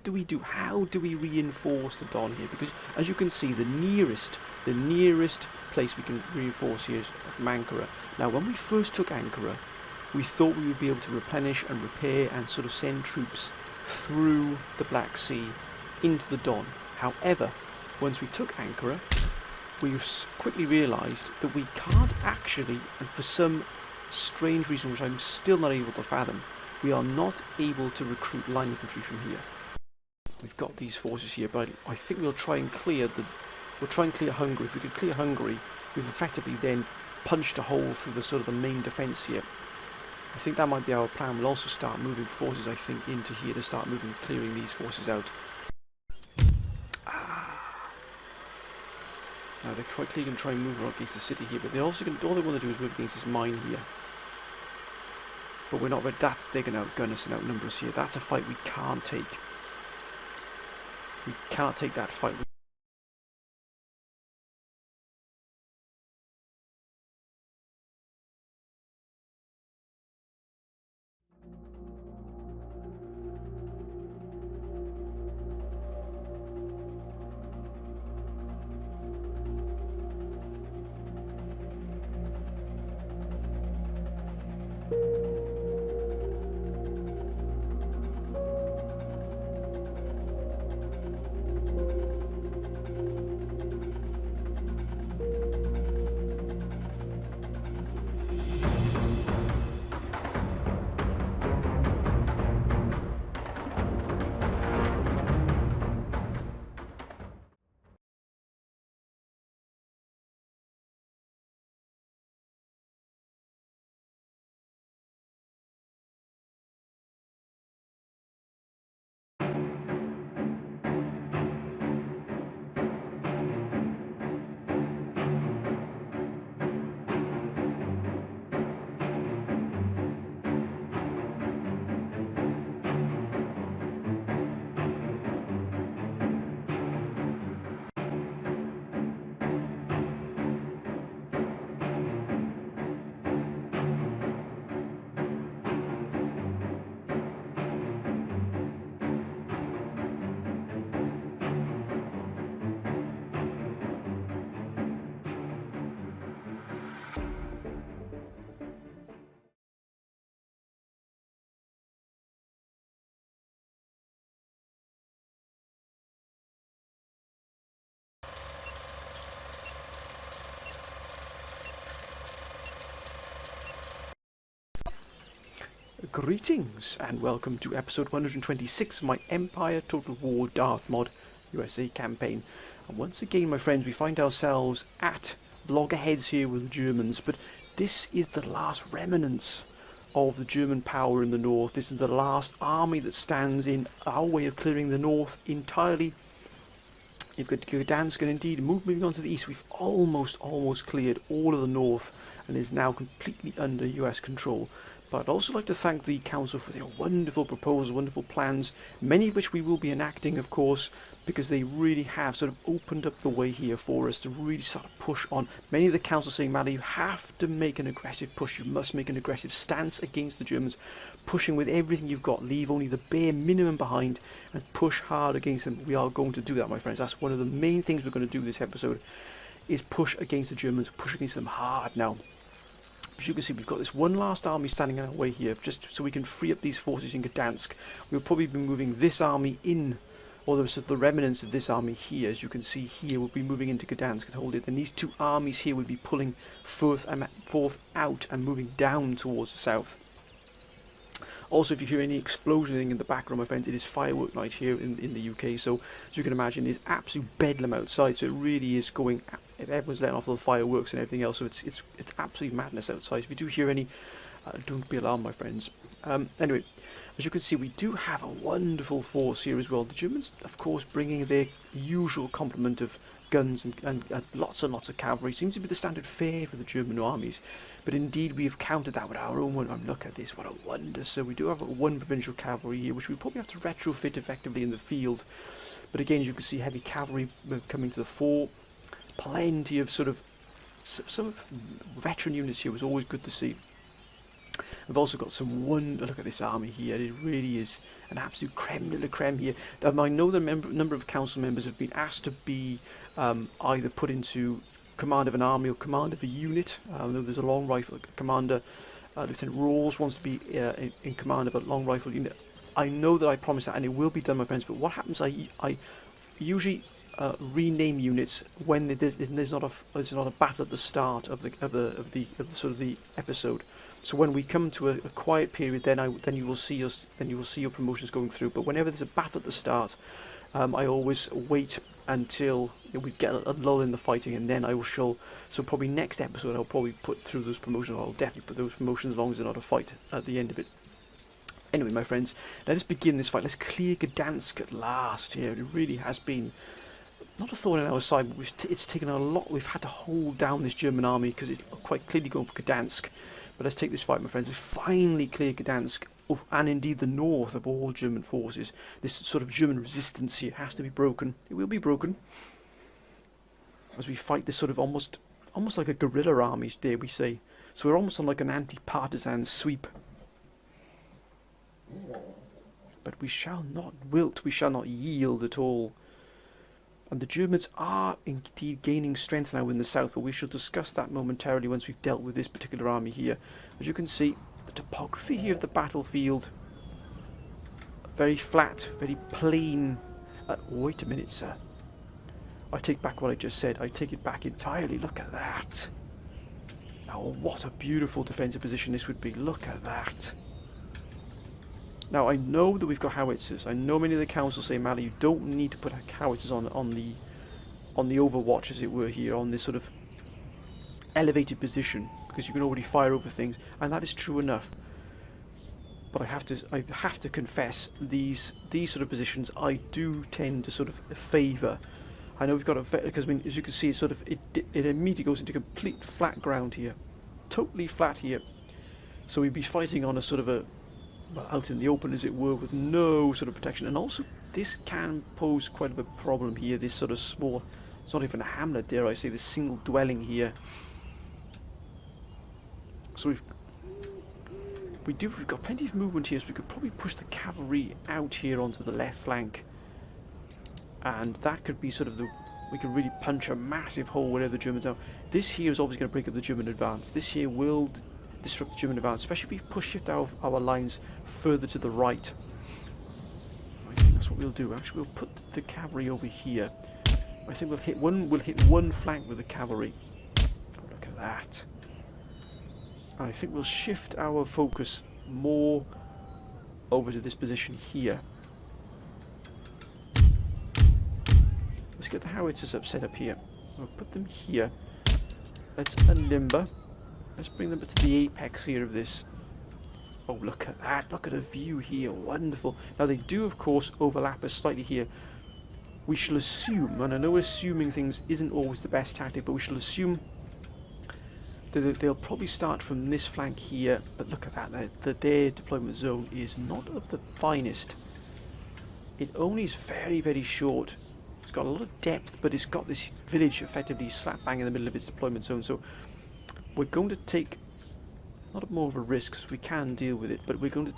do we do? How do we reinforce the Don here? Because as you can see, the nearest place we can reinforce here is from Ankara. Now, when we first took Ankara, we thought we would be able to replenish and repair and sort of send troops through the Black Sea into the Don. However, once we took Ankara, we quickly realised that we can't actually, and for some strange reason which I'm still not able to fathom, we are not able to recruit line infantry from here. We've got these forces here, but I think we'll try and clear Hungary. If we could clear Hungary, we've effectively then punched a hole through the sort of the main defence here. I think that might be our plan. We'll also start moving forces, I think, into here to start clearing these forces out. Now they're quite clearly going to try and move against the city here, but they're also going to, all they want to do is move against this mine here. But we're not. They're going to outgun us and outnumber us here. That's a fight we can't take. We cannot take that fight. Greetings and welcome to episode 126 of my Empire Total War Darth Mod USA campaign. And once again, my friends, we find ourselves at loggerheads here with the Germans, but this is the last remnants of the German power in the north. This is the last army that stands in our way of clearing the north entirely. You've got Gdansk, and indeed moving on to the east, we've almost cleared all of the north and is now completely under US control. But I'd also like to thank the Council for their wonderful proposals, wonderful plans, many of which we will be enacting, of course, because they really have sort of opened up the way here for us to really start to push on. Many of the Council saying, Matt, you have to make an aggressive push, you must make an aggressive stance against the Germans, pushing with everything you've got, leave only the bare minimum behind, and push hard against them. We are going to do that, my friends. That's one of the main things we're going to do this episode, is push against the Germans, push against them hard now. As you can see, we've got this one last army standing in our way here, just so we can free up these forces in Gdansk. We'll probably be moving this army in, or the remnants of this army here, as you can see here, will be moving into Gdansk and hold it. And these two armies here will be pulling forth out and moving down towards the south. Also, if you hear any explosioning in the background, my friends, it is firework night here in the UK. So, as you can imagine, it's absolute bedlam outside. So it really is going. Everyone's letting off all the fireworks and everything else. So it's absolute madness outside. If you do hear any, don't be alarmed, my friends. Anyway, as you can see, we do have a wonderful force here as well. The Germans, of course, bringing their usual complement of guns and lots and lots of cavalry. Seems to be the standard fare for the German armies. But indeed, we have countered that with our own one. Look at this, what a wonder. So we do have one provincial cavalry here, which we probably have to retrofit effectively in the field. But again, as you can see, heavy cavalry coming to the fore. Plenty of some veteran units here was always good to see. I've also got some look at this army here. It really is an absolute creme de la creme here. I know the number of council members have been asked to be either put into command of an army or command of a unit. I know there's a long rifle commander. Lieutenant Rawls wants to be in command of a long rifle unit. I know that I promised that, and it will be done, my friends. But what happens? I usually rename units when there's not a battle at the start of the sort of the episode. So when we come to a quiet period, then you will see your promotions going through. But whenever there's a battle at the start, I always wait until we get a lull in the fighting, and then I will show. So probably next episode, I'll probably put through those promotions. I'll definitely put those promotions as long as there's not a fight at the end of it. Anyway, my friends, let us begin this fight. Let's clear Gdansk at last. Here, it really has been not a thorn in our side, but it's taken a lot. We've had to hold down this German army because it's quite clearly going for Gdansk. But let's take this fight, my friends. Let's finally clear Gdansk, and indeed the north of all German forces. This sort of German resistance here has to be broken. It will be broken as we fight this sort of almost like a guerrilla army, dare we say. So we're almost on like an anti-partisan sweep. But we shall not wilt. We shall not yield at all. And the Germans are indeed gaining strength now in the south, but we shall discuss that momentarily once we've dealt with this particular army here. As you can see, the topography here of the battlefield, very flat, very plain. Wait a minute, sir. I take back what I just said. I take it back entirely. Look at that. Now, what a beautiful defensive position this would be. Look at that. Now, I know that we've got howitzers. I know many of the councils say, Mally, you don't need to put howitzers on the overwatch, as it were, here, on this sort of elevated position, because you can already fire over things, and that is true enough. But I have to confess, these sort of positions I do tend to sort of favour. I know we've got because I mean, as you can see, it immediately goes into complete flat ground here, totally flat here. So we'd be fighting on a sort of well, out in the open, as it were, with no sort of protection. And also, this can pose quite a problem here, this sort of small, it's not even a hamlet, dare I say, this single dwelling here. So we've got plenty of movement here, so we could probably push the cavalry out here onto the left flank. And that could be sort of we could really punch a massive hole wherever the Germans are. This here is obviously going to break up the German advance. This here will disrupt the German advance, especially if we shift our lines further to the right. I think that's what we'll do. Actually, we'll put the cavalry over here. I think we'll hit one flank with the cavalry. Oh, look at that. And I think we'll shift our focus more over to this position here. Let's get the howitzers set up here. We'll put them here. Let's unlimber. Let's bring them to the apex here of this. Oh, look at that. Look at the view here. Wonderful. Now, they do, of course, overlap us slightly here. We shall assume, and I know assuming things isn't always the best tactic, but we shall assume that they'll probably start from this flank here. But look at that. Their deployment zone is not of the finest. It only is very, very short. It's got a lot of depth, but it's got this village effectively slap bang in the middle of its deployment zone. So we're going to take not more of a risk, because we can deal with it, but we're going to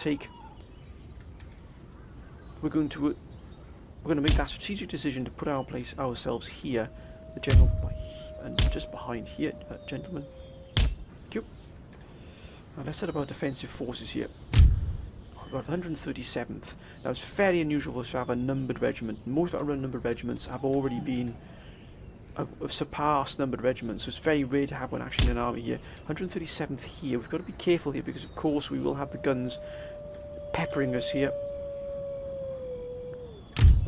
make that strategic decision to put ourselves here, the general, and just behind here, gentlemen. Thank you. Now let's set up our defensive forces here. We've got 137th. Now it's very unusual to have a numbered regiment. Most of our numbered regiments have already been have surpassed numbered regiments, so it's very rare to have one actually in an army here. 137th here. We've got to be careful here, because of course we will have the guns peppering us here.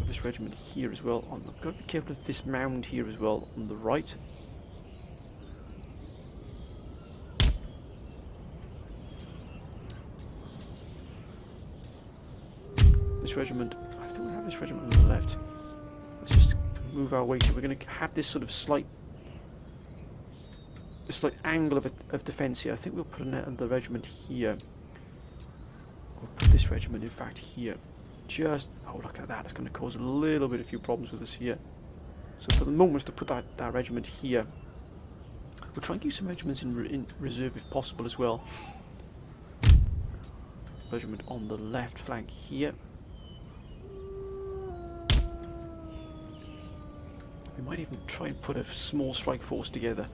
This regiment here as well. We've got to be careful of this mound here as well on the right. This regiment, I think we have this regiment on the left. Let's just move our way. So we're going to have this sort of slight angle of defence here. I think we'll put another regiment here. We'll put this regiment, in fact, here. Oh, look at that. It's going to cause a few problems with us here. So for the moment, to put that regiment here. We'll try and keep some regiments in reserve if possible as well. regiment on the left flank here. We might even try and put a small strike force together.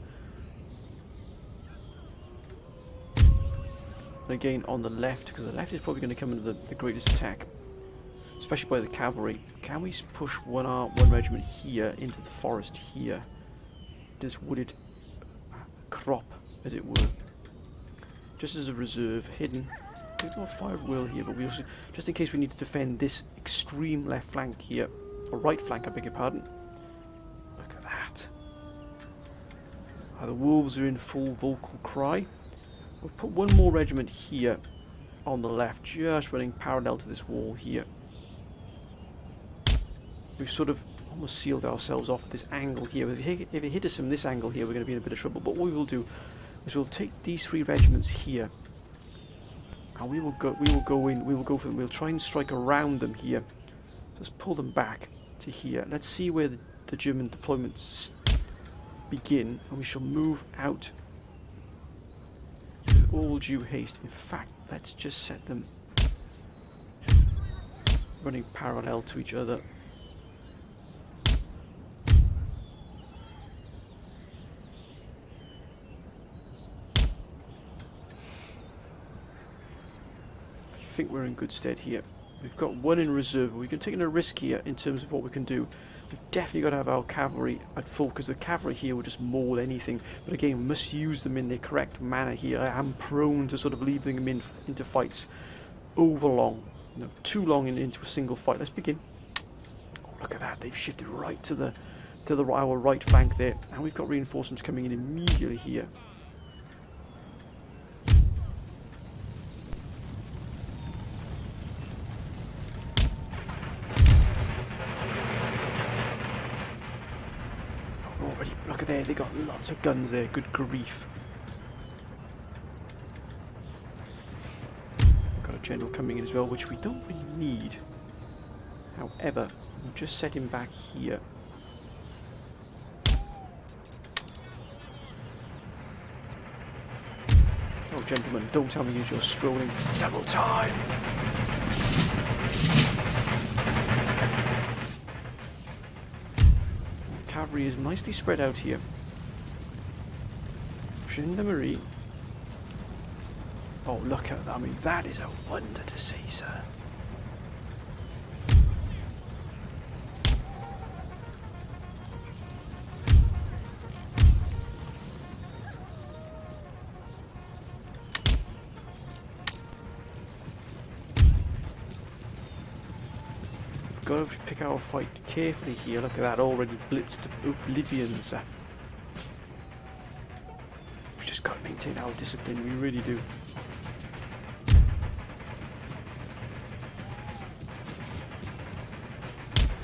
And again on the left, because the left is probably going to come into the greatest attack, especially by the cavalry. Can we push one regiment here into the forest here? This wooded crop, as it were. Just as a reserve, hidden. We've got fire at will here, but we also, just in case we need to defend this extreme left flank here, or right flank, I beg your pardon. Look at that. The wolves are in full vocal cry. We'll put one more regiment here on the left, just running parallel to this wall here. We've sort of almost sealed ourselves off at this angle here. If it hit us from this angle here, we're going to be in a bit of trouble. But what we will do is we'll take these 3 regiments here, and we will go for them. We'll try and strike around them here. Let's pull them back to here. Let's see where the German deployments begin, and we shall move out with all due haste. In fact, let's just set them running parallel to each other. I think we're in good stead here. We've got one in reserve. We can take a risk here in terms of what we can do. We've definitely got to have our cavalry at full, because the cavalry here will just maul anything. But again, we must use them in the correct manner here. I am prone to sort of leaving them into fights over long, too long into a single fight. Let's begin. Oh, look at that! They've shifted right to our right flank there, and we've got reinforcements coming in immediately here. Look at there, they got lots of guns there, good grief. Got a general coming in as well, which we don't really need. However, we'll just set him back here. Oh gentlemen, don't tell me you're strolling. Double time! Cavalry is nicely spread out here. Gendarmerie. Oh, look at that. I mean, that is a wonder to see, sir. Got to pick our fight carefully here. Look at that, already blitzed to oblivion, sir. We've just got to maintain our discipline, we really do.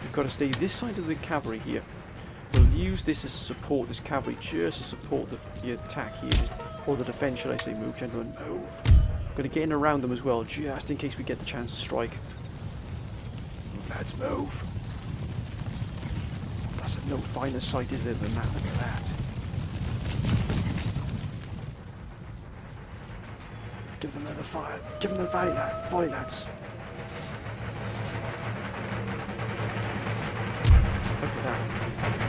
We've got to stay this side of the cavalry here. We'll use this as support, this cavalry, just to support the attack here, or the defense, should I say. Move, gentlemen, move. We're going to get in around them as well, just in case we get the chance to strike. Let's move. That's no finer sight, is there, than that? Look at that. Give them another fire. Give them a volley, lads. Look at that.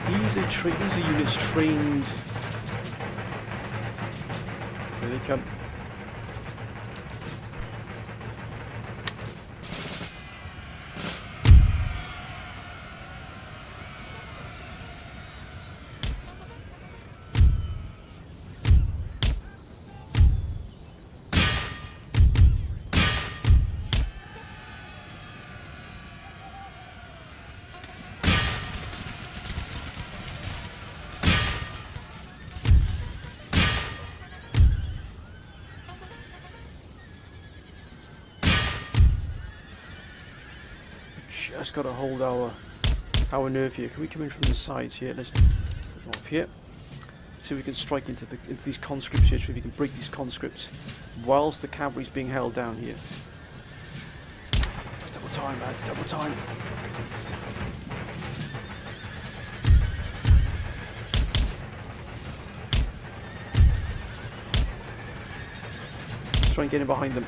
These are units trained. Here they come. Just got to hold our nerve here. Can we come in from the sides here? Let's go off here. See if we can strike into these conscripts here. See if we can break these conscripts whilst the cavalry's being held down here. It's double time, lads. Double time. Let's try and get in behind them.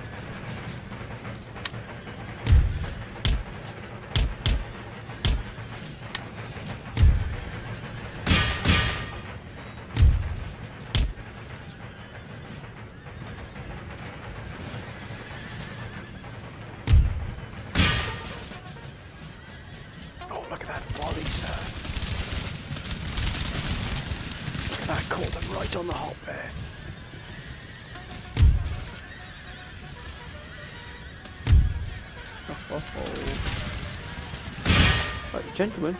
That caught them right on the hop there. Oh. Right, gentlemen.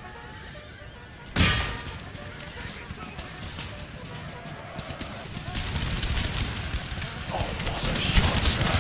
Oh, what a shot, sir.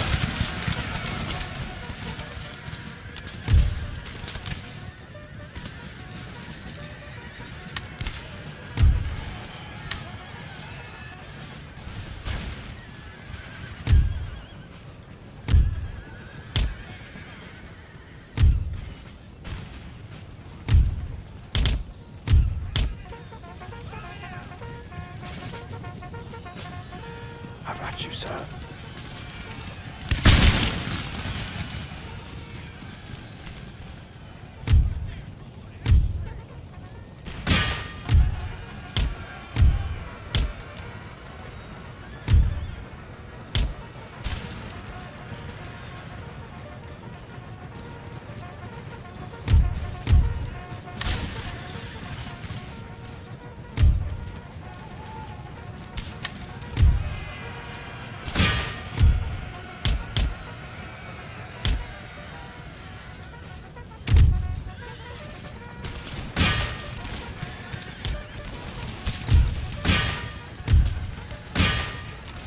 I've had you, sir.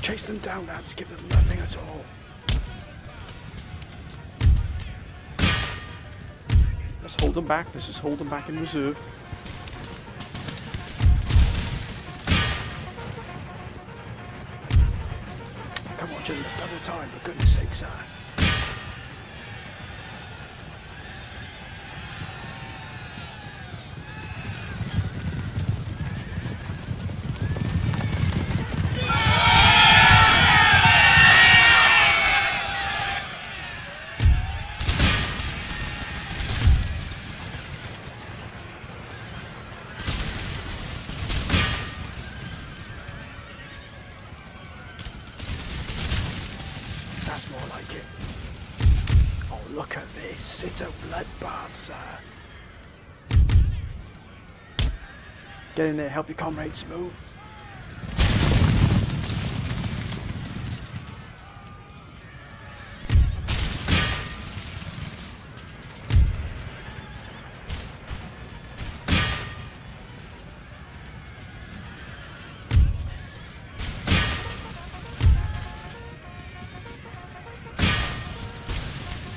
Chase them down, lads. Give them nothing at all. Let's hold them back. Let's just hold them back in reserve. Come on, gentlemen. Double time, for goodness sake, sir. That's more like it. Oh, look at this. It's a bloodbath, sir. Get in there, help your comrades move.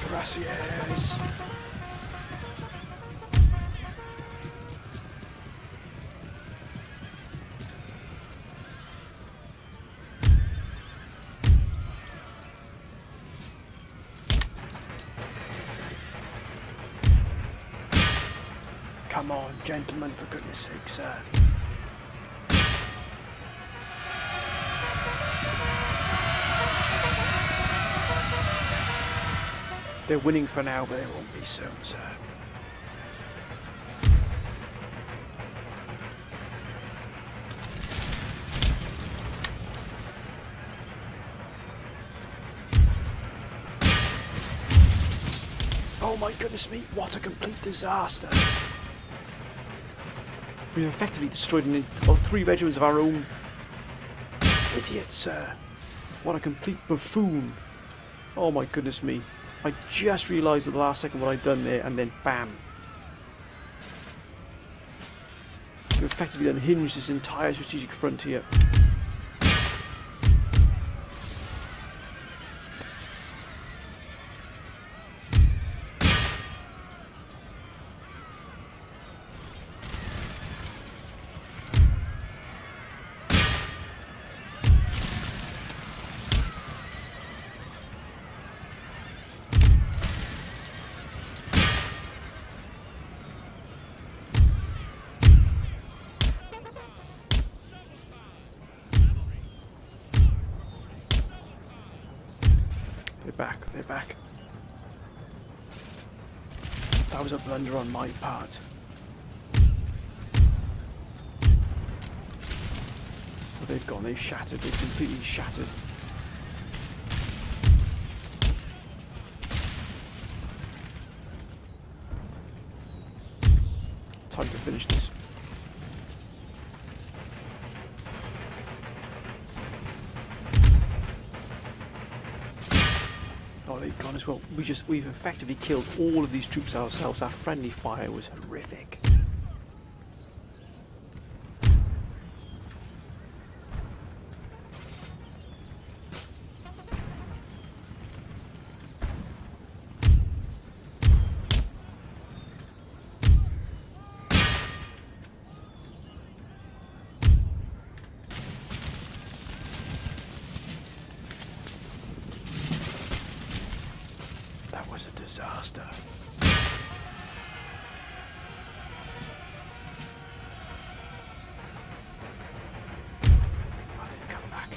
Gracias. Come on, gentlemen, for goodness sake, sir. They're winning for now, but they won't be soon, sir. Oh my goodness me, what a complete disaster. We've effectively destroyed 3 regiments of our own. Idiots, sir. What a complete buffoon. Oh my goodness me. I just realised at the last second what I'd done there, and then bam. We've effectively unhinged this entire strategic frontier. They're back. That was a blunder on my part. Well, they've gone, they've shattered, they've completely shattered. Time to finish this. they've gone as well. We've effectively killed all of these troops ourselves. Our friendly fire was horrific. That was a disaster. Oh, they've come back.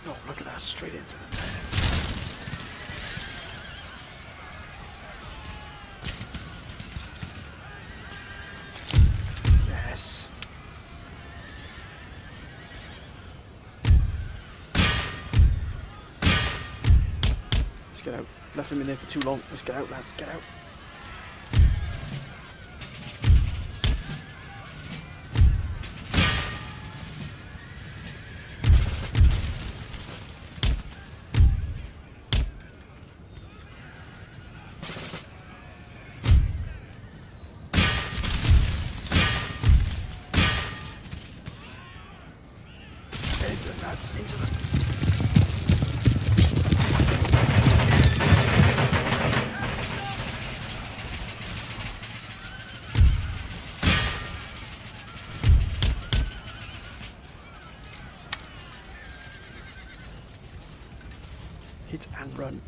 Oh, look at that, straight into them there. Yes. Let's get out. Left them in there for too long. Let's get out, lads, get out. Into them, lads, into them. Hit and run.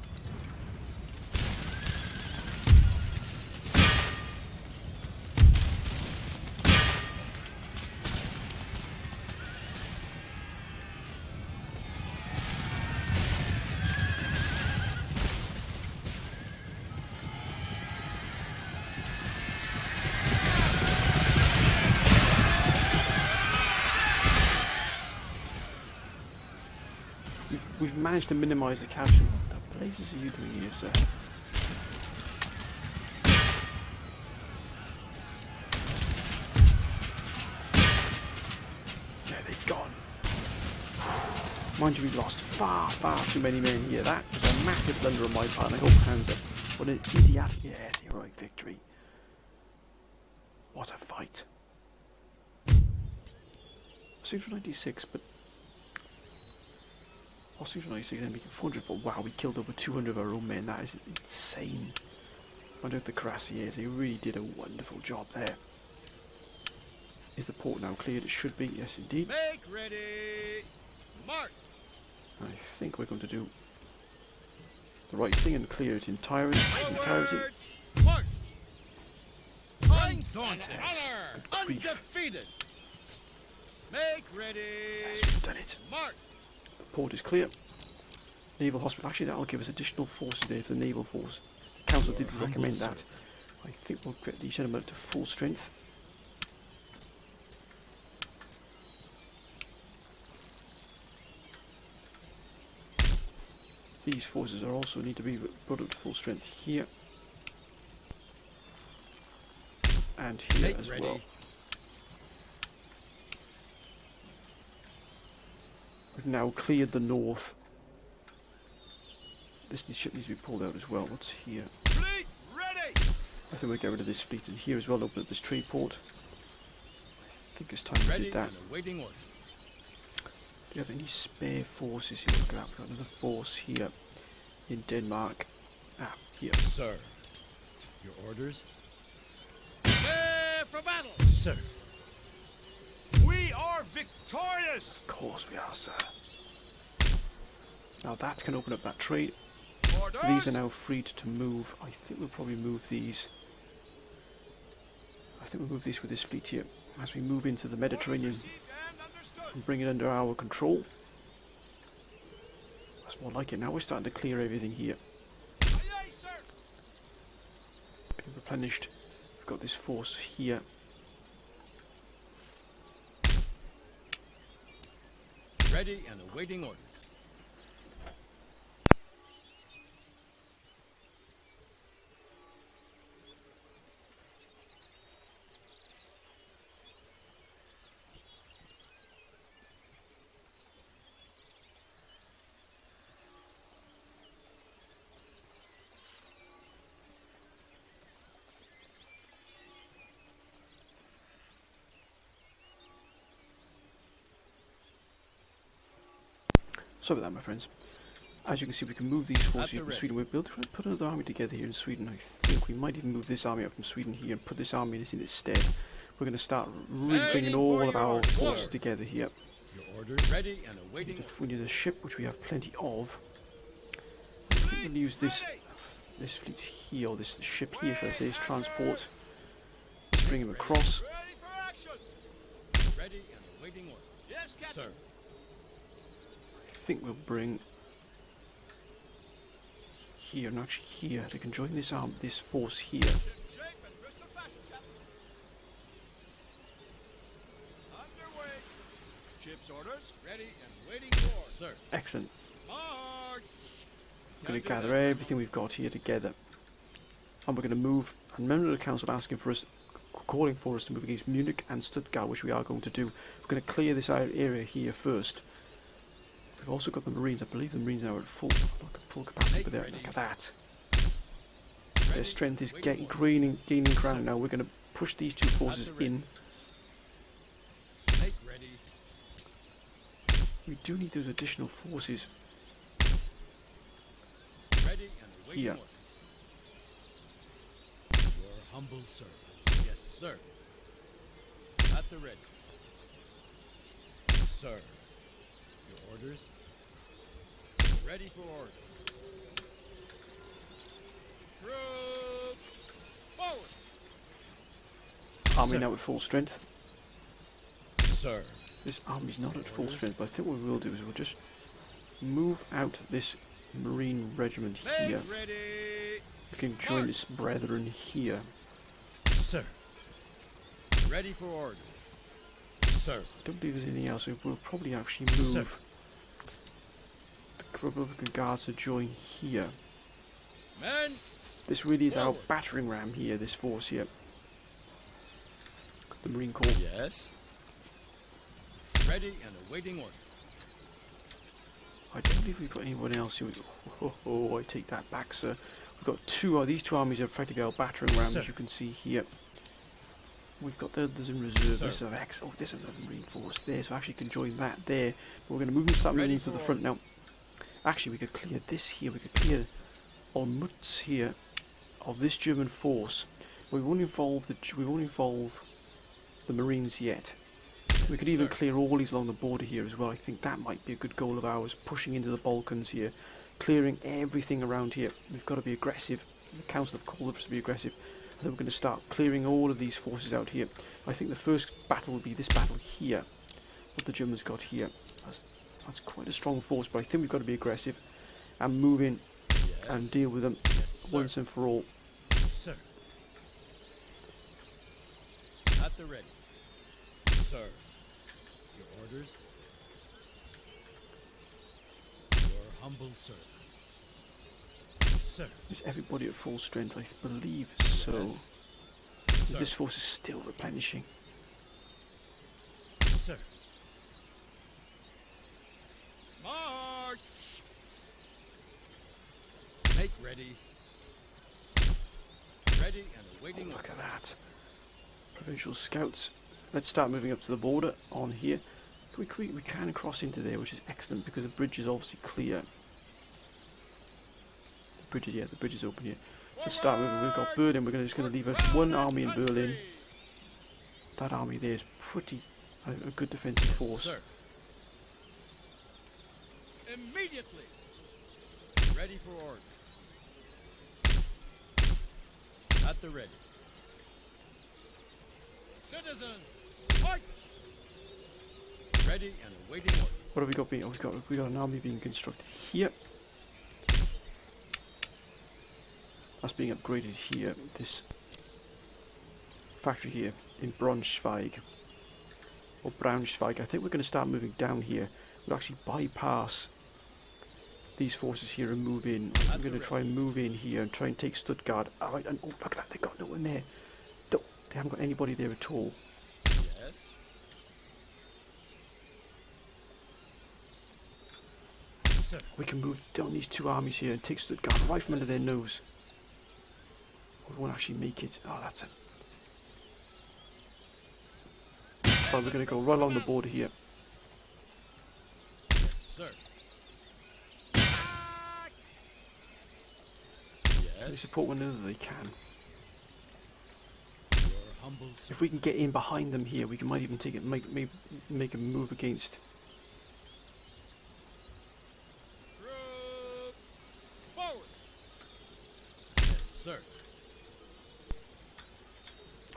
We've managed to minimise the casualty. What the blazes are you doing here, sir? Yeah, they've gone. Mind you, we've lost far, far too many men here. That was a massive blunder on my part, and I hold hands up. What an idiotic, yes, heroic victory. What a fight. 696, but... 696 and making 400, but wow, we killed over 200 of our own men. That is insane. Wonder if the Cuirassiers, they really did a wonderful job there. Is the port now cleared? It should be, yes indeed. Make ready, march. I think we're going to do the right thing and clear it entirely. March. Undaunted, undefeated. Make ready. Yes, we've done it. March. Port is clear. Naval hospital. Actually, that'll give us additional forces there for the naval force. The council did recommend that. I think we'll get the gentlemen up to full strength. These forces are also need to be brought up to full strength here and here as well. We've now cleared the north. This ship needs to be pulled out as well. What's here? Fleet ready. I think we'll get rid of this fleet and here as well. Open up this trade port. I think it's time we did that. Do you have any spare forces here? Look at that. We've got another force here in Denmark. Ah, here. Sir. Your orders? Prepare for battle! Sir. We are victorious! Of course we are, sir. Now that can open up that trade. Orders? These are now freed to move. I think we'll probably move these. I think we'll move this with this fleet here as we move into the Mediterranean Orders received and understood. and bring it under our control. That's more like it. Now we're starting to clear everything here. Aye, aye, sir. Being replenished. We've got this force here. Ready and awaiting orders. So with that, my friends, as you can see, we can move these forces At the here from ready. Sweden. We're able to put another army together here in Sweden. I think we might even move this army out from Sweden here and put this army in its stead. We're going to start really bringing Waiting all for of our yours, forces sir. together here. Your orders? Ready and awaiting orders. We need a ship, which we have plenty of. I think we'll use this fleet here, or this ship here, should I say, as transport. Let's bring him across. Ready for action! Ready and awaiting orders. Yes, Captain. Sir. I think we'll bring here, and actually here, they can join this this force here. Ship shape and crystal fashion, Captain. Underway. Ship's orders. Ready and waiting for orders. Sir. Excellent. March! We're going to Can do gather that. everything we've got here together, and we're going to move. And remember the council asking for us, calling for us to move against Munich and Stuttgart, which we are going to do. We're going to clear this area here first. We've also got the Marines. I believe the Marines are at full capacity, but there, look at that. Their strength is gaining ground now. We're going to push these two forces in. Make ready. We do need those additional forces Ready and awaiting here. orders. Your humble servant. Yes, sir. At the ready. Sir. Your orders? Ready for order. Troops! Forward! Army Sir. now at full strength. Sir. This army's not at full strength, but I think what we'll do is we'll just move out this Marine regiment here. Make ready! We can join its brethren here. Sir. Ready for order. Sir. I don't believe there's anything else, so we'll probably actually move Sir. the Republican Guards to join here. Men! This really is our Forward. battering ram here, this force here. The Marine Corps. Yes. Ready and awaiting orders. I don't believe we've got anyone else here. Oh, I take that back, sir. We've got these two armies are effectively our battering rams, Sir. as you can see here. We've got the others in reserve. Sir. This of X. Oh, there's another Marine force there, so I actually can join that there. But we're going to move and start moving Ready into the for front now. Actually, we could clear this here. We could clear Olmutz here of this German force. We won't involve the Marines yet. We could even sir. clear all these along the border here as well. I think that might be a good goal of ours, pushing into the Balkans here, clearing everything around here. We've got to be aggressive. The Council have called for us to be aggressive. And then we're going to start clearing all of these forces out here. I think the first battle will be this battle here, what the Germans got here. That's quite a strong force, but I think we've got to be aggressive and move in and Yes. deal with them Yes, sir. once and for all. Sir. At the ready. Sir. Your orders? Your humble servant. Sir. Is everybody at full strength? I believe so. Yes. Sir. This force is still replenishing. Sir. March! Make ready. Ready and awaiting Look orders. at that. Provincial scouts. Let's start moving up to the border on here. We can cross into there, which is excellent because the bridge is obviously clear. The bridge is open here. Let's start with, we've got Berlin, we're just going to leave one army in Berlin. That army there is pretty, a good defensive force. Sir. Immediately. Ready for order. At the ready. Citizens, march! Ready and awaiting orders. What have we got being, oh, we got an army being constructed here. That's being upgraded here, this factory here in Braunschweig, or Braunschweig. I think we're going to start moving down here. We'll actually bypass these forces here and move in. I'm going to try and move in here and try and take Stuttgart. Alright, and oh, look at that, they've got no one there. They haven't got anybody there at all. Yes. Sir. We can move down these two armies here and take Stuttgart right from under their nose. We won't actually make it. Oh, that's it. Right, we're going to go right along the border here. Yes, sir. They Yes. support one another, they can. Your humble If we can get in behind them here, we can might even take it, make a move against. troops forward. Yes, sir.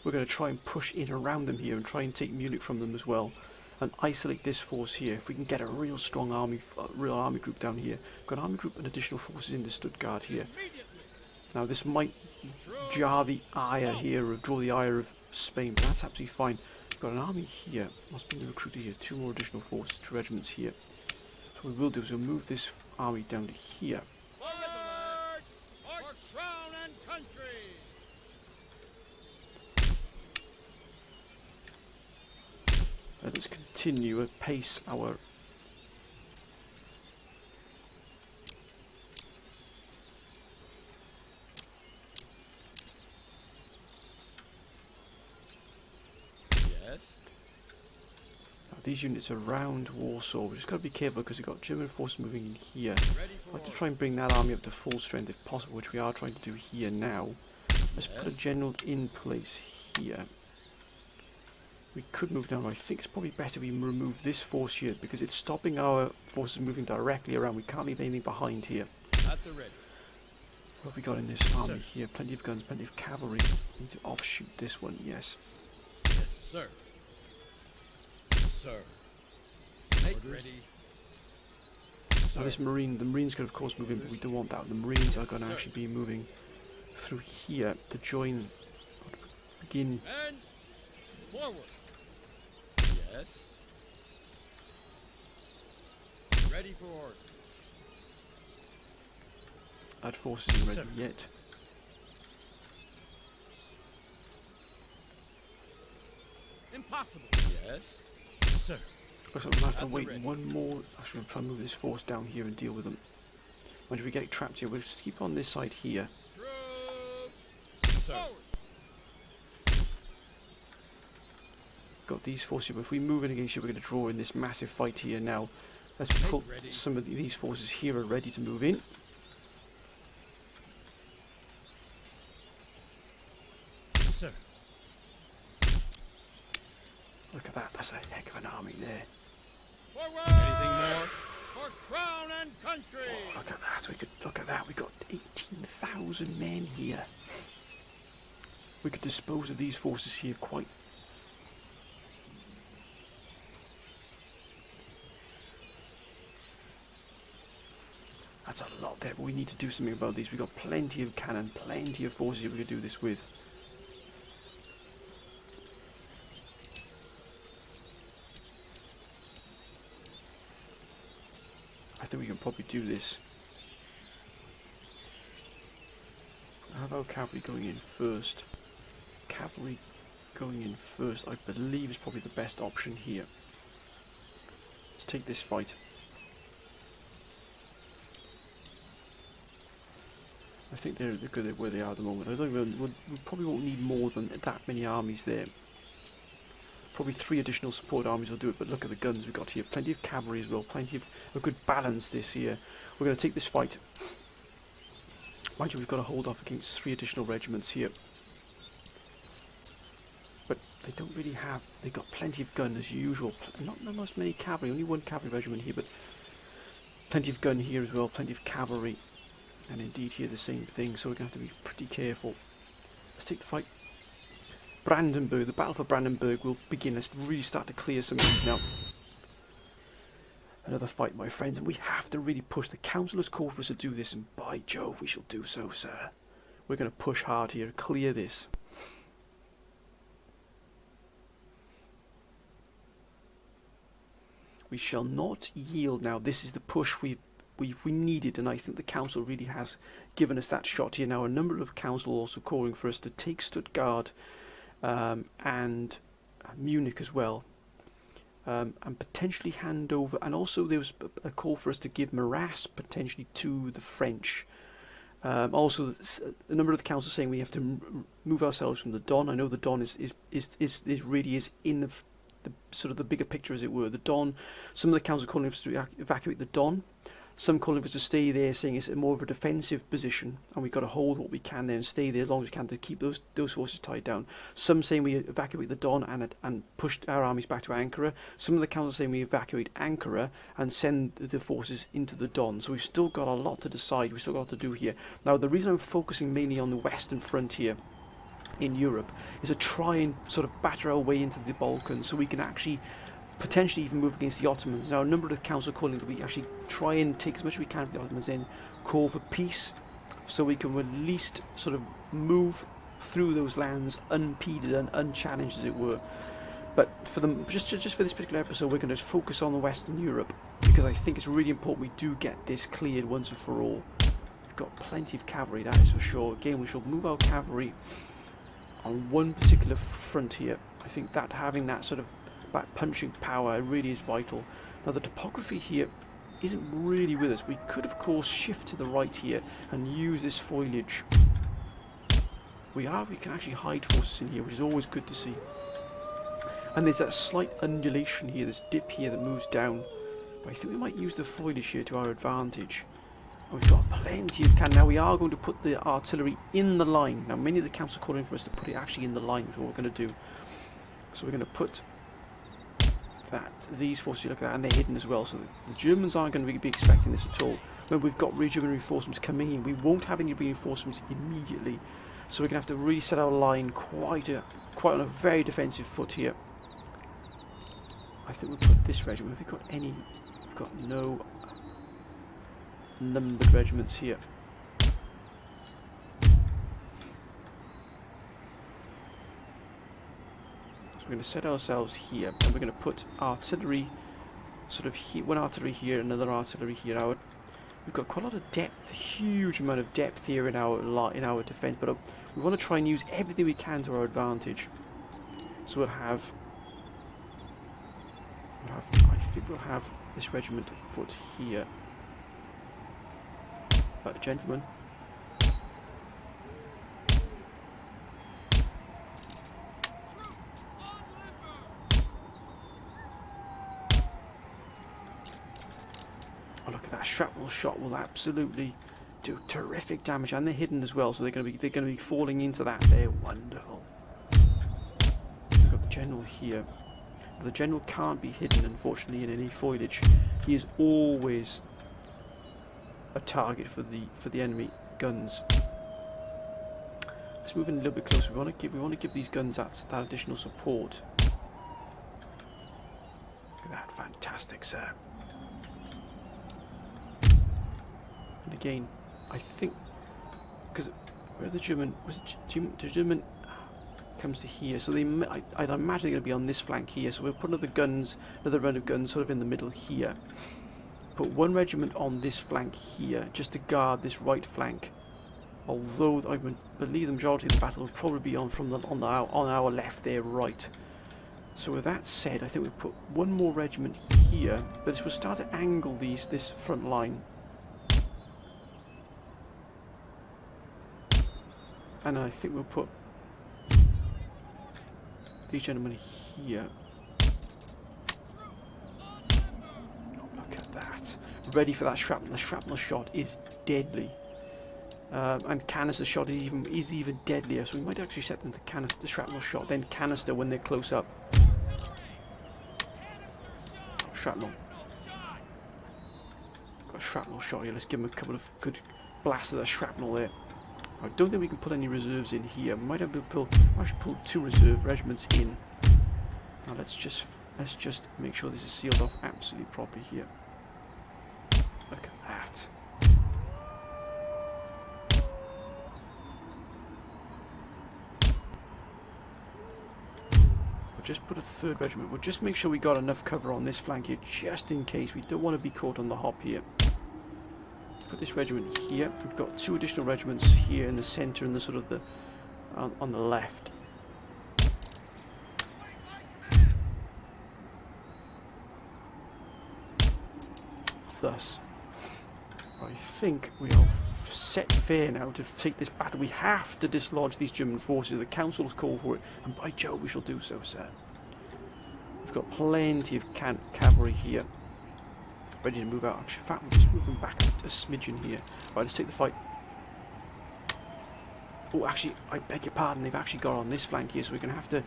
We're going to try and push in around them here and try and take Munich from them as well, and isolate this force here. If we can get a real strong army, real army group down here, we've got an army group and additional forces into Stuttgart here. Immediately. Now this might jar the ire here, or draw the ire of Spain, but that's absolutely fine. We've got an army here, must be recruited here, 2 more additional forces, 2 regiments here. So what we will do is we'll move this army down to here. Forward! For crown and country! Let's continue at pace our Yes. now, these units around Warsaw. We just got to be careful because we've got German forces moving in here. Ready I'd for like to order. try and bring that army up to full strength if possible, which we are trying to do here now. Let's put a Yes. general in place here. We could move down. I think it's probably better we remove this force here because it's stopping our forces moving directly around. We can't leave anything behind here. At the ready. What have we got in this army here? Plenty of guns, plenty of cavalry. Need to offshoot this one, yes. Yes, sir. Sir. Make ready. Now Sir. this marine, the marines could of course move in, but we don't want that. The marines are going to actually be moving through here to join, begin. Men, forward. Yes. Ready for order. That force isn't ready Sir. yet. Impossible. Yes. Sir. Looks like we'll have to At the wait ready. one more. Actually, we'll try and move this force down here and deal with them. Once we get trapped here, we'll just keep on this side here. Troops. Sir. Forward. Got these forces, but if we move in against you, we're going to draw in this massive fight here now. Let's put ready. some of these forces here are ready to move in. Sir. Look at that, that's a heck of an army there. Forward. Anything more? For crown and country. Oh, look at that, look at that, we got 18,000 men here. We could dispose of these forces here quite. That's a lot there, but we need to do something about these. We've got plenty of cannon, plenty of forces we could do this with. I think we can probably do this. How about cavalry going in first? Cavalry going in first, I believe, is probably the best option here. Let's take this fight. I think they're good where they are at the moment. I don't even, we probably won't need more than that many armies there. Probably 3 additional support armies will do it, but look at the guns we've got here. Plenty of cavalry as well, plenty of a good balance this year. We're going to take this fight. Mind you, we've got to hold off against 3 additional regiments here. But they don't really have... They've got plenty of gun as usual. Not much many cavalry, only 1 cavalry regiment here, but plenty of gun here as well, plenty of cavalry. And indeed here the same thing, so we're going to have to be pretty careful. Let's take the fight. Brandenburg, the battle for Brandenburg will begin. Let's really start to clear some of these now. Another fight, my friends, and we have to really push. The council has called for us to do this, and by Jove, we shall do so, sir. We're going to push hard here, clear this. We shall not yield now. This is the push we needed, and I think the council really has given us that shot here. Now, a number of council also calling for us to take Stuttgart and Munich as well. And potentially hand over, and also there was a call for us to give Maras potentially to the French. Also, a number of the councils saying we have to move ourselves from the Don. I know the Don is really is in the sort of the bigger picture, as it were. The Don. Some of the councils are calling for us to evacuate the Don. Some calling for us to stay there, saying it's more of a defensive position, and we've got to hold what we can there and stay there as long as we can to keep those forces tied down. Some saying we evacuate the Don and push our armies back to Ankara. Some of the councils saying we evacuate Ankara and send the forces into the Don. So we've still got a lot to decide. We've still got a lot to do here. Now, the reason I'm focusing mainly on the western frontier in Europe is to try and sort of batter our way into the Balkans, so we can actually potentially even move against the Ottomans. Now, a number of the council calling that we actually try and take as much as we can of the Ottomans in, call for peace, so we can at least sort of move through those lands unimpeded and unchallenged, as it were. But for them, just for this particular episode, we're going to focus on the Western Europe, because I think it's really important we do get this cleared once and for all. We've got plenty of cavalry, that is for sure. Again, we shall move our cavalry on one particular front here. I think that having that sort of punching power really is vital. Now, the topography here isn't really with us. We could, of course, shift to the right here and use this foliage. We can actually hide forces in here, which is always good to see. And there's that slight undulation here, this dip here that moves down. But I think we might use the foliage here to our advantage. And we've got plenty of cannon. Now, we are going to put the artillery in the line. Now, many of the camps are calling for us to put it actually in the line, which is what we're going to do. So we're going to put these forces, you look at that, and they're hidden as well, so the Germans aren't going to really be expecting this at all. When we've got German reinforcements coming in, we won't have any reinforcements immediately, so we're going to have to reset our line quite on a very defensive foot here. I think we'll put this regiment. Have we got any? We've got no numbered regiments here. We're going to set ourselves here, and we're going to put artillery sort of here, one artillery here, another artillery here. We've got quite a lot of depth, a huge amount of depth here in our defence, but we want to try and use everything we can to our advantage. So I think we'll have this regiment foot here. But gentlemen. Oh, look at that shrapnel shot! Will absolutely do terrific damage, and they're hidden as well, so they're going to be falling into that. They're wonderful. We've got the general here. The general can't be hidden, unfortunately, in any foliage. He is always a target for the enemy guns. Let's move in a little bit closer. We want to give these guns that additional support. Look at that, fantastic, sir. And again, I think because where the German comes to here, so I'd imagine they're going to be on this flank here. So we'll put another round of guns, sort of in the middle here. Put one regiment on this flank here, just to guard this right flank. Although I would believe the majority of the battle will probably be on our left, there, right. So with that said, I think we put one more regiment here, but this will start to angle this front line. And I think we'll put these gentlemen here. Oh, look at that. Ready for that shrapnel. The shrapnel shot is deadly. And canister shot is even deadlier, so we might actually set them to canister shrapnel shot, then canister when they're close up. Oh, shrapnel. Got a shrapnel shot here. Let's give them a couple of good blasts of the shrapnel there. I don't think we can put any reserves in here. We might have to pull. I should pull 2 reserve regiments in. Now let's just make sure this is sealed off absolutely properly here. Look at that. We'll just put a 3rd regiment. We'll just make sure we got enough cover on this flank here, just in case. We don't want to be caught on the hop here. Put this regiment here. We've got 2 additional regiments here in the centre and the sort of the on the left. Thus, I think we are set fair now to take this battle. We have to dislodge these German forces. The council's called for it, and by Jove, we shall do so, sir. We've got plenty of cavalry here, ready to move out. Actually, in fact, we'll just move them back a smidgen here. Right, let's take the fight. Oh, actually, I beg your pardon. They've actually got on this flank here, so we're going to have to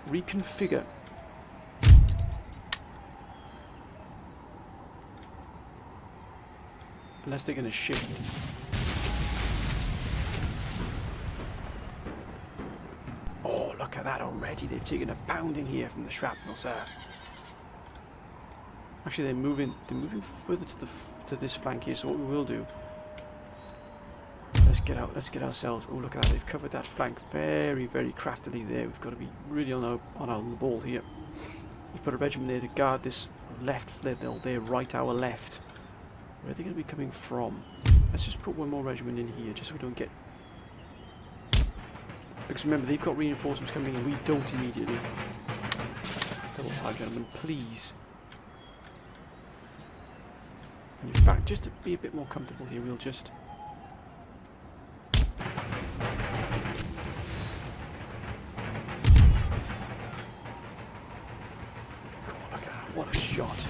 reconfigure. Unless they're going to shift. Oh, look at that already. They've taken a pounding here from the shrapnel, sir. Actually, they're moving further to this flank here. So what we will do, let's get ourselves. Oh, look at that. They've covered that flank very, very craftily there. We've got to be really on our ball here. We've put a regiment there to guard this left flank. They're right, our left. Where are they going to be coming from? Let's just put 1 more regiment in here, just so we don't get... Because remember, they've got reinforcements coming in, we don't immediately. Double tile, gentlemen, please. And in fact, just to be a bit more comfortable here, we'll just... God, look at that, what a shot.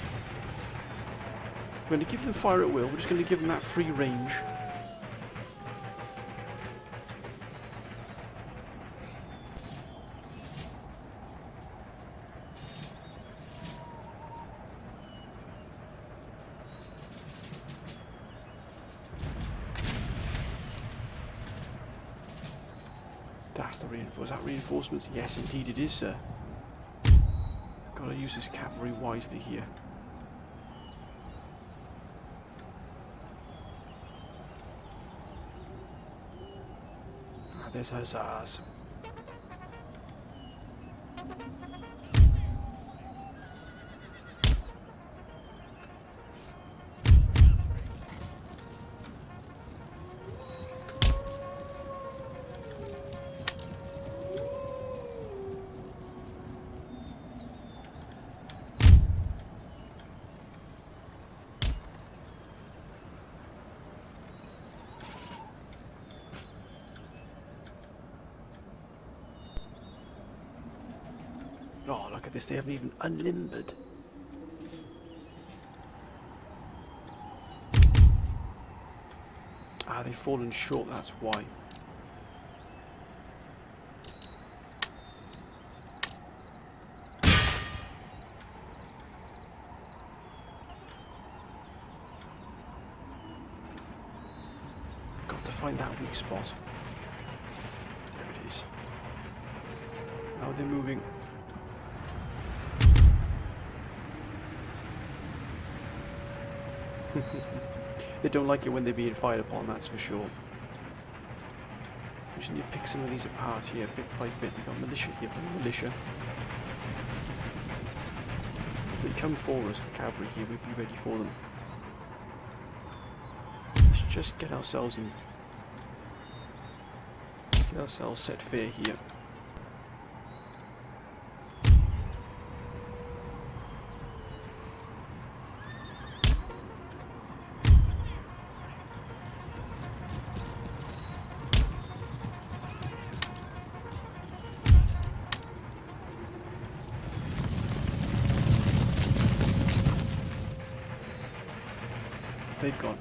We're going to give them fire at will. We're just going to give them that free range. That's the reinforcements. Is that reinforcements? Yes, indeed it is, sir. Got to use this cavalry wisely here. There's hussars. Oh, look at this, they haven't even unlimbered. Ah, they've fallen short, that's why. Got to find that weak spot. There it is. Now they're moving. They don't like it when they're being fired upon, that's for sure. We just need to pick some of these apart here, bit by bit. We've got militia here, militia. If they come for us, the cavalry here, we'll be ready for them. Let's just get ourselves in. Get ourselves set fair here. They've gone.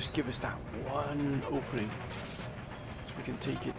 just give us that one opening so we can take it.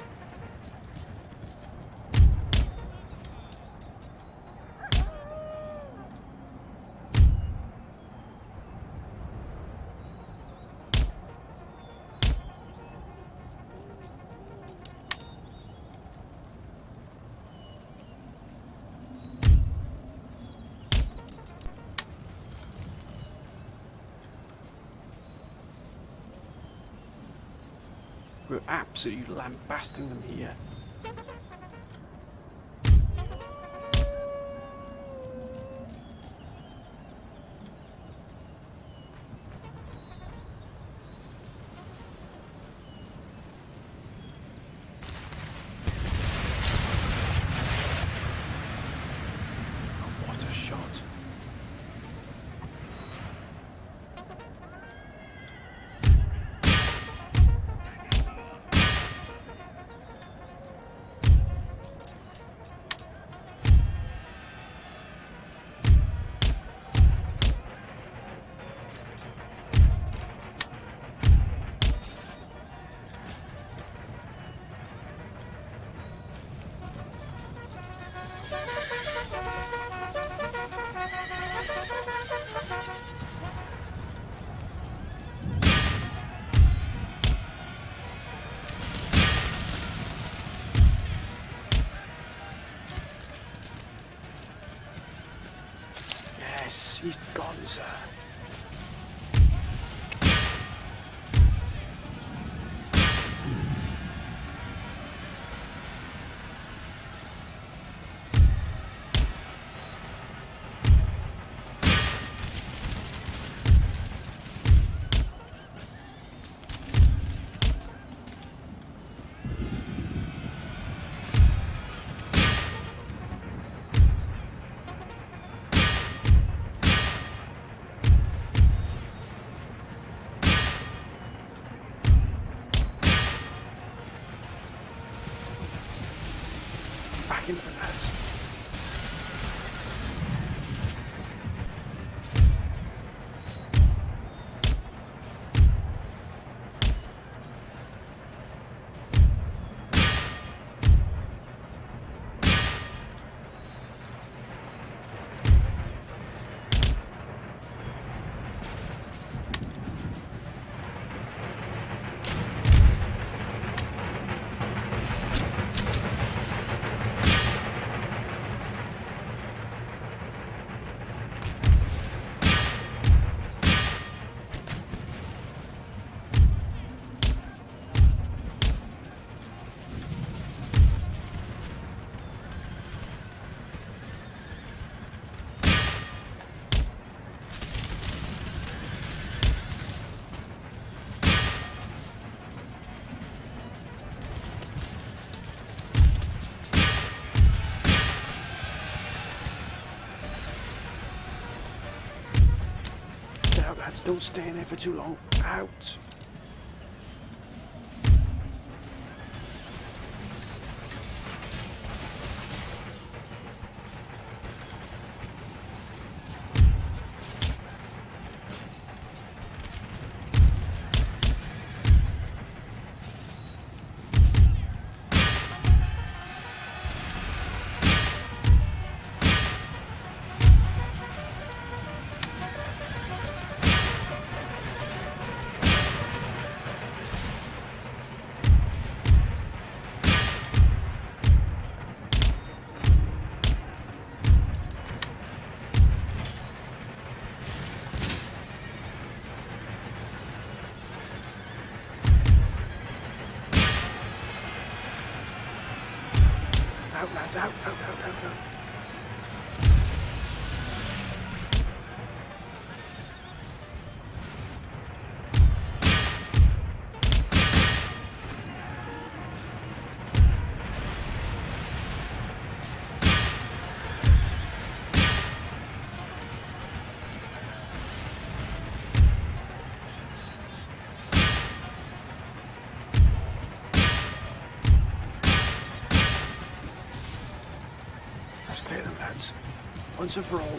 We're absolutely lambasting them here. Oh, what a shot. Yes, he's gone, sir. Back into the lads. Lads, don't stay in there for too long. Out. Out, lads, out. Let's clear them, lads. Once and for all.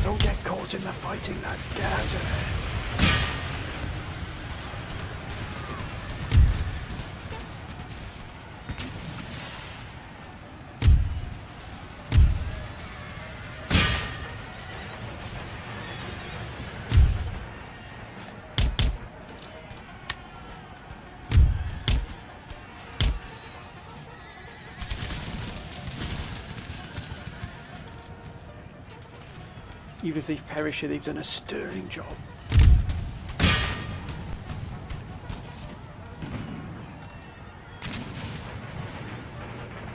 Don't get caught in the fighting, lads. Get out of there. Even if they've perished here, they've done a sterling job.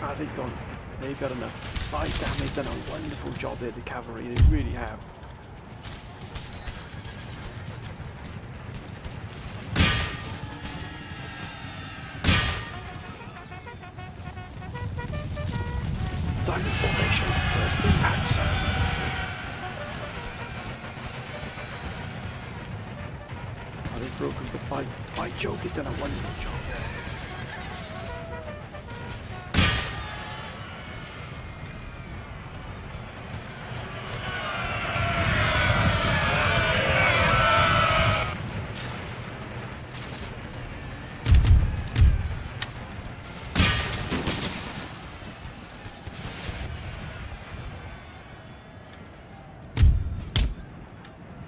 Ah, they've gone. They've had enough. By damn, they've done a wonderful job there, the cavalry. They really have. Diamond formation. First impact, sir. They've broken, but by Jove, they've done a wonderful job there.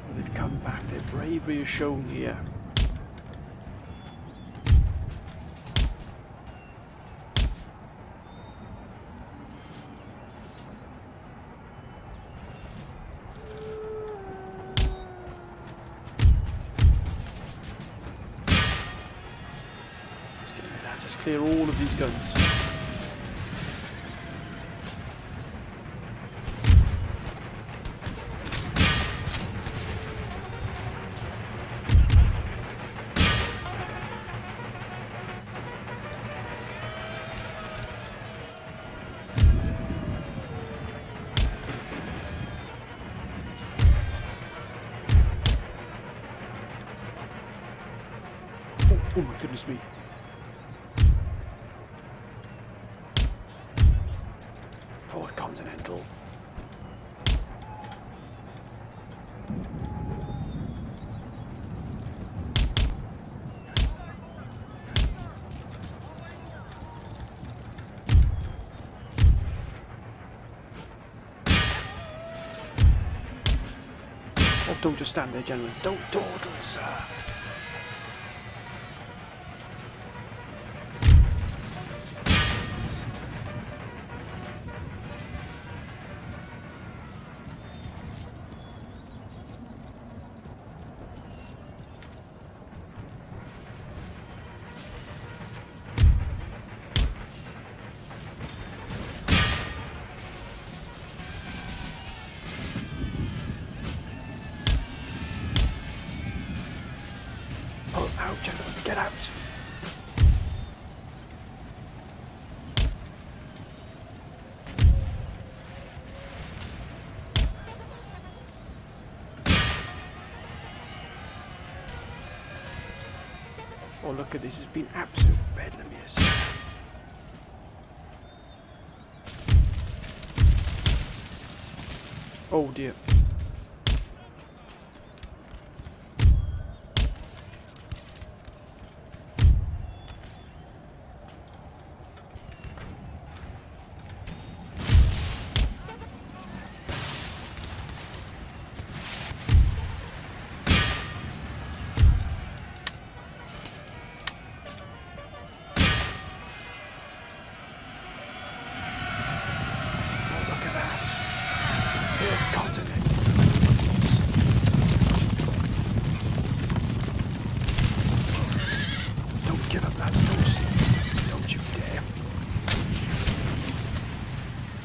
Well, they've come back, their bravery is shown here. Let's clear all of these guns. Oh my goodness me. Fourth Continental. Oh, don't just stand there, gentlemen. Don't dawdle, sir. Pull out, gentlemen, get out! Oh, look at this, it's been absolute bedlam, yes. Oh dear.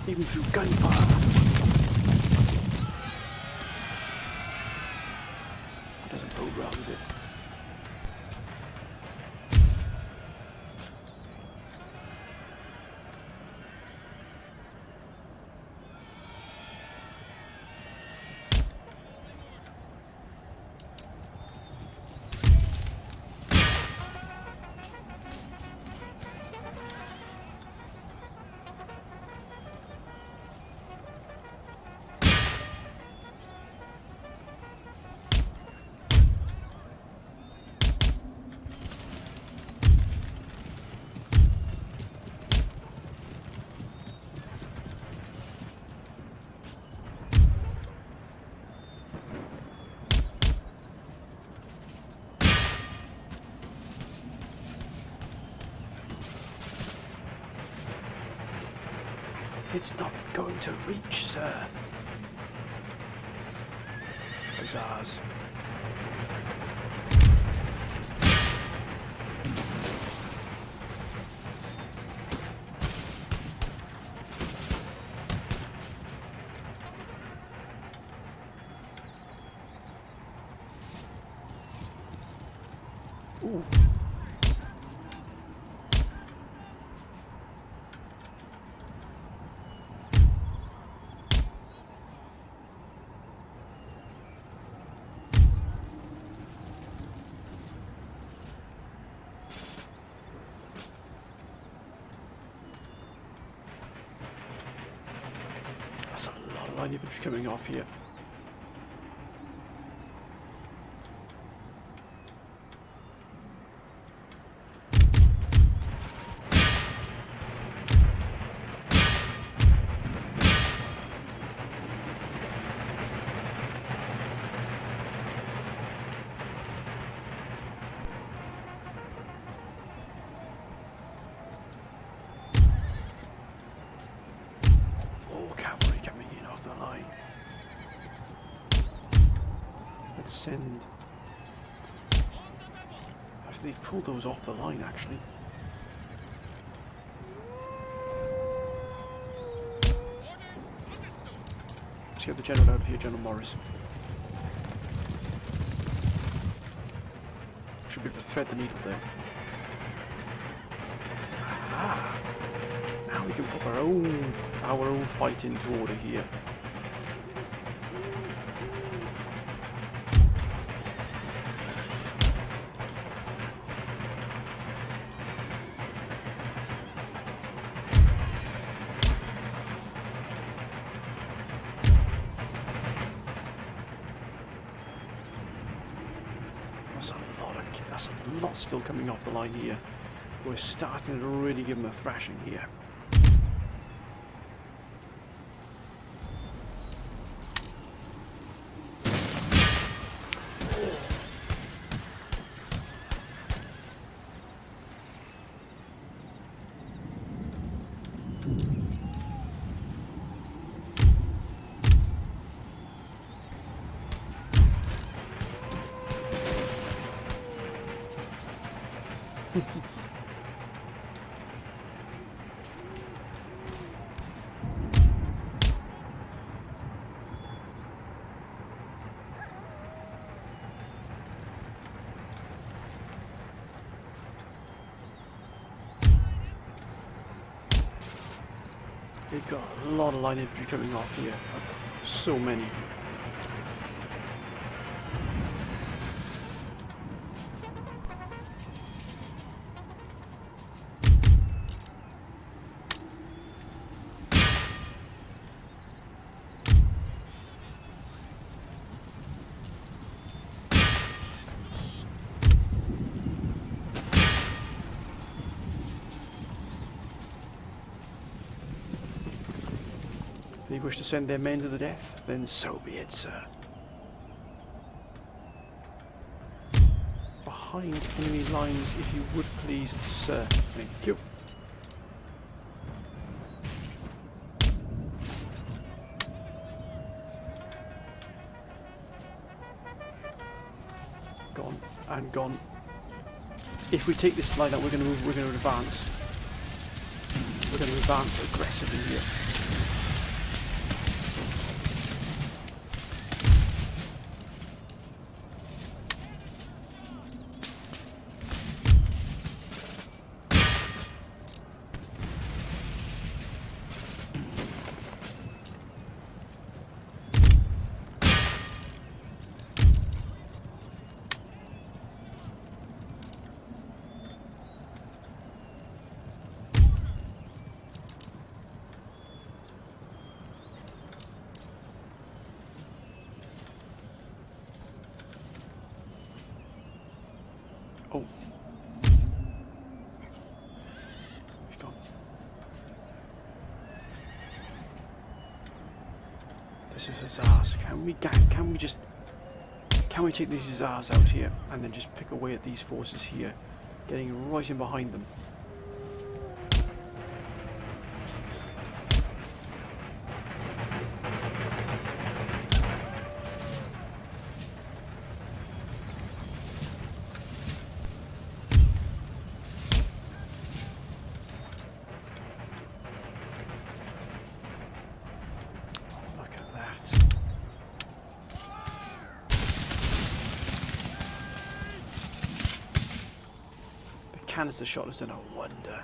Even through gunfire. That doesn't bode well, does it? It's not going to reach, sir. Huzzahs. Ooh. That's a lot of line infantry coming off here. Cavalry coming in off the line. Let's send. Actually, they've pulled those off the line actually. Let's get the general out of here, General Morris. Should be able to thread the needle there. Ah. Now we can put our own fight into order here. That's a lot still coming off the line here. We're starting to really give them a thrashing here. They've got a lot of line infantry coming off here. So many. If they wish to send their men to the death, then so be it, sir. Behind enemy lines, if you would please, sir. Thank you. Gone and gone. If we take this line out, we're going to advance. We're going to advance aggressively here. Oh. He's gone. This is Hussars. Can we take these Hussars out here and then just pick away at these forces here, getting right in behind them? canister shot has done a wonder.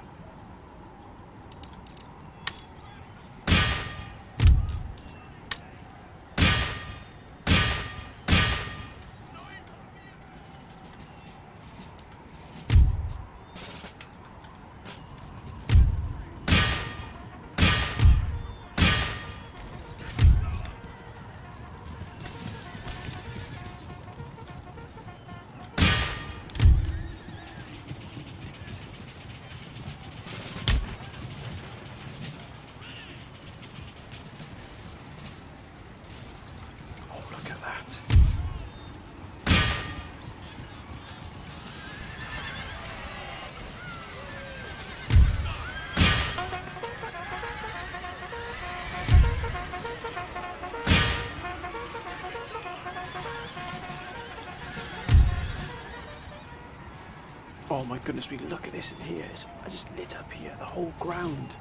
Oh my goodness me, look at this in here. I just lit up here, the whole ground.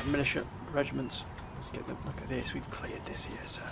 Militia regiments. Let's get them. Look at this. We've cleared this here, sir.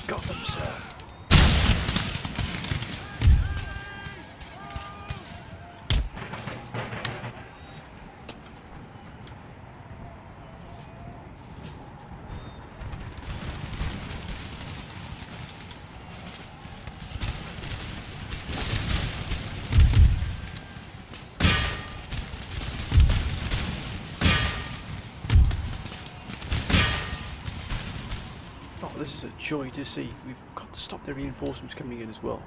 Got them, sir. This is a joy to see. We've got to stop the reinforcements coming in as well.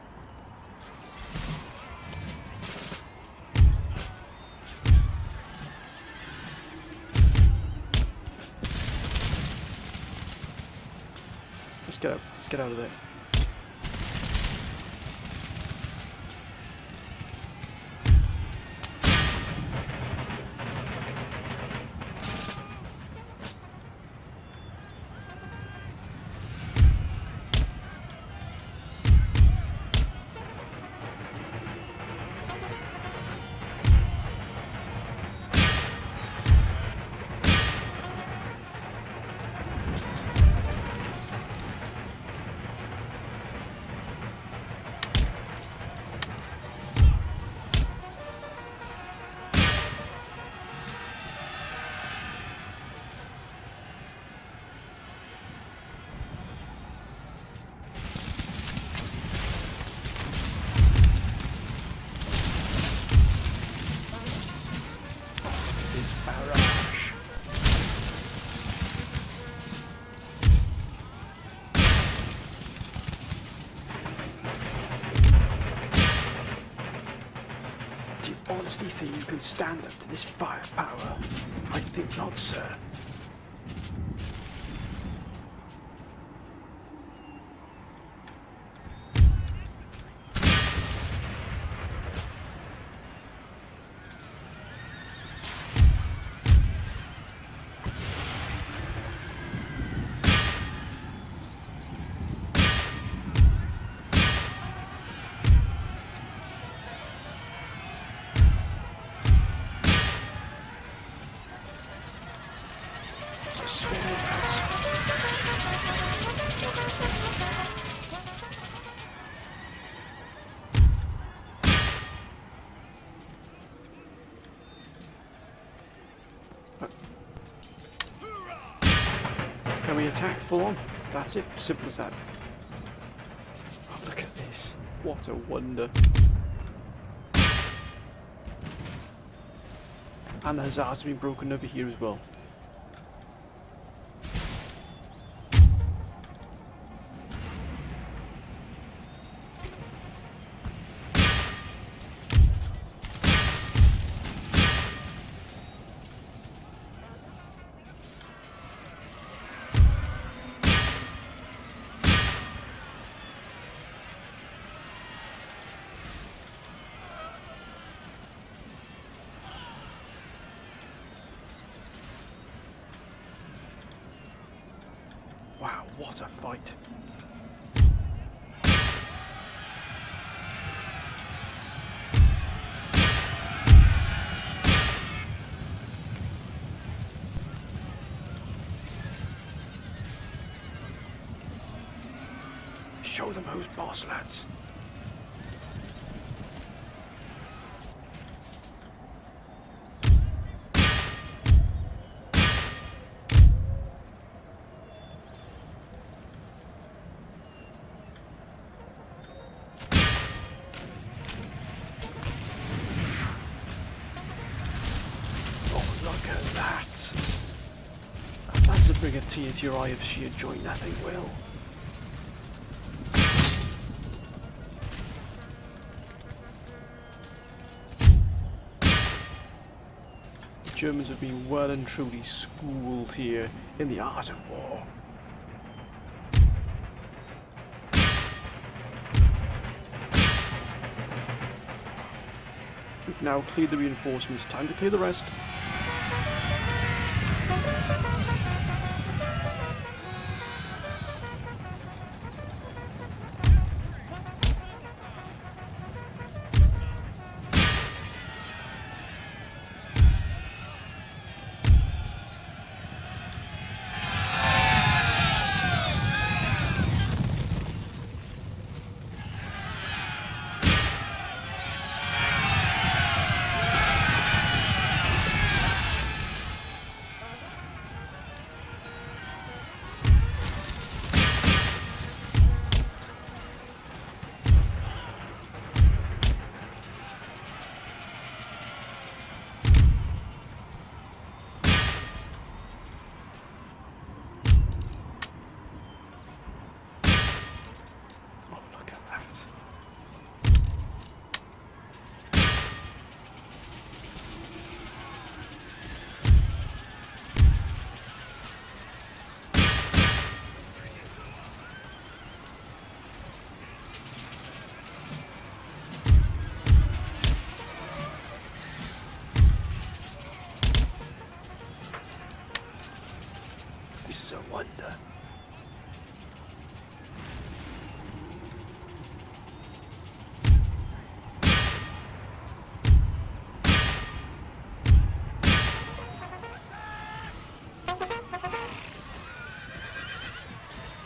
Let's get out. Let's get out of there. Honestly think you can stand up to this firepower? I think not, sir. Can we attack full on? That's it, simple as that. Oh, look at this. What a wonder. And the hussars have been broken over here as well. What a fight. Show them who's boss, lads. Bring a tear to your eye of sheer joy, nothing will. The Germans have been well and truly schooled here in the art of war. We've now cleared the reinforcements, time to clear the rest. This is a wonder.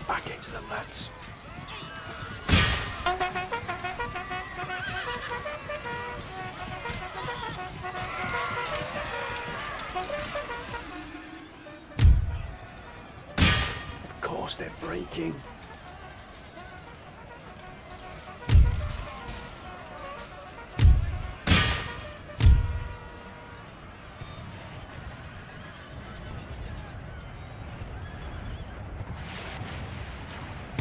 Back into them, lads. Of course they're breaking.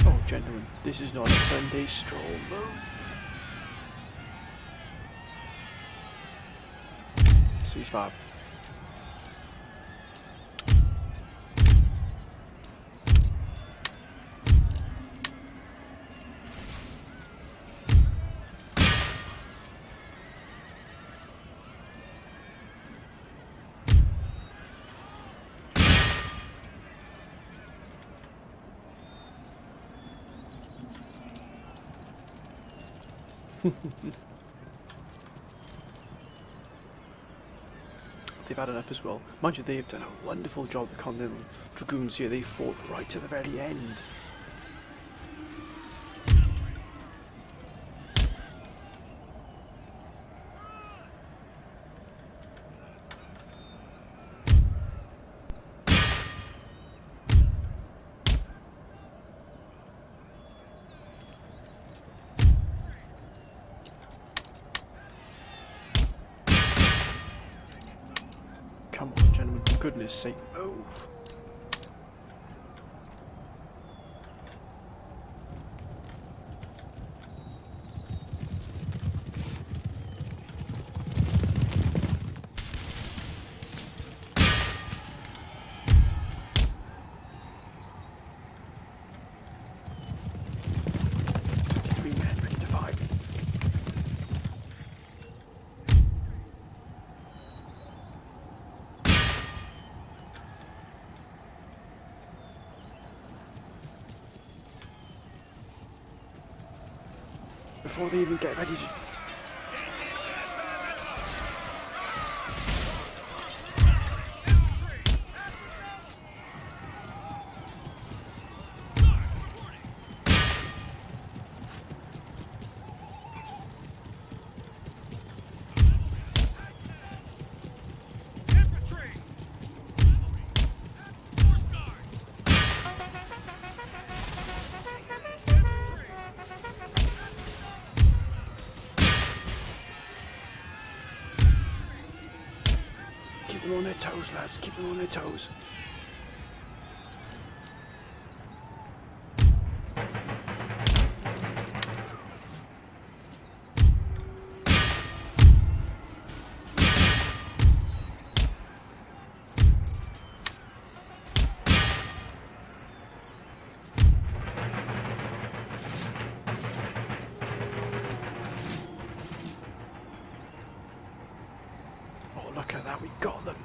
Oh, gentlemen, this is not a Sunday stroll move. Ceasefire. They've had enough as well. Mind you, they've done a wonderful job, the Continental Dragoons here. They fought right to the very end. Come on, gentlemen, for goodness sake, move. Three men ready to fight. before they even get ready to... Keep them on their toes, lads. Keep them on their toes. Oh, look at that. We got them.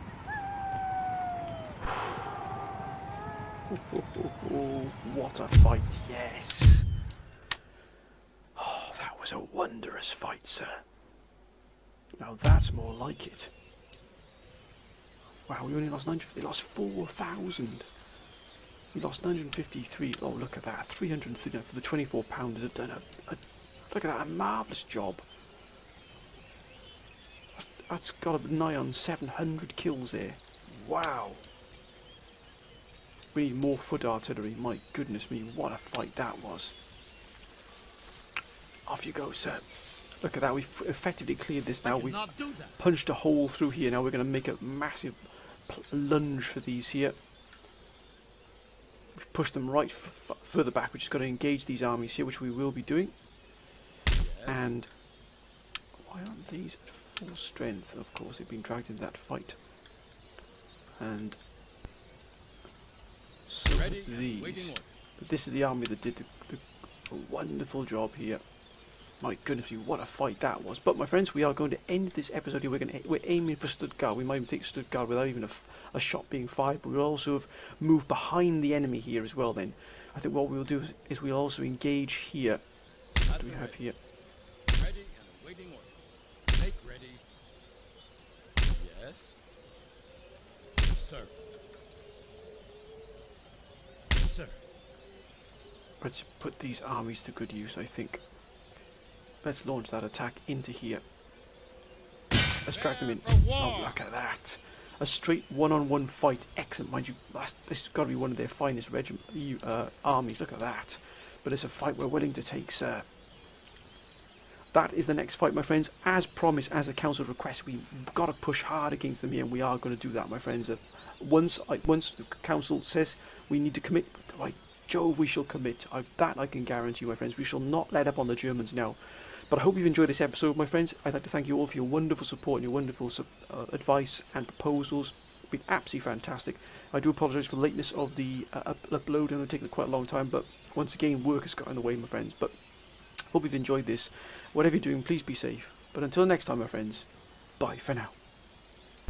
What a fight, yes. Oh, that was a wondrous fight, sir. Now that's more like it. Wow, we only lost 950. They lost 4,000. We lost 953. Oh, look at that. 330 for the 24 pounders have done look at that, a marvellous job. That's got a nigh on 700 kills there. Wow. We need more foot artillery. My goodness me, what a fight that was. Off you go, sir. Look at that, we've effectively cleared this now. We've punched a hole through here. Now we're going to make a massive lunge for these here. We've pushed them right further back. We've just got to engage these armies here, which we will be doing. Yes. And why aren't these at full strength? Of course, they've been dragged into that fight. And so these, but this is the army that did the wonderful job here. My goodness me, what a fight that was. But my friends, we are going to end this episode here. We're aiming for Stuttgart. We might even take Stuttgart without even a shot being fired, but we'll also have moved behind the enemy here as well then. I think what we'll do is we'll also engage here. What do we have here? Ready and awaiting order. Make ready. Yes. Sir. Sir. Let's put these armies to good use, I think. Let's launch that attack into here. Let's drag them in. Oh, look at that. A straight one-on-one fight. Excellent, mind you. This has got to be one of their finest armies. Look at that. But it's a fight we're willing to take, sir. That is the next fight, my friends. As promised, as the council's request, we've got to push hard against them here, and we are going to do that, my friends. Once the council says we need to commit, by Jove, we shall commit. That I can guarantee, my friends. We shall not let up on the Germans now. But I hope you've enjoyed this episode, my friends. I'd like to thank you all for your wonderful support and your wonderful advice and proposals. It's been absolutely fantastic. I do apologise for the lateness of the upload, and it's taken quite a long time. But once again, work has got in the way, my friends. But hope you've enjoyed this. Whatever you're doing, please be safe. But until next time, my friends, bye for now.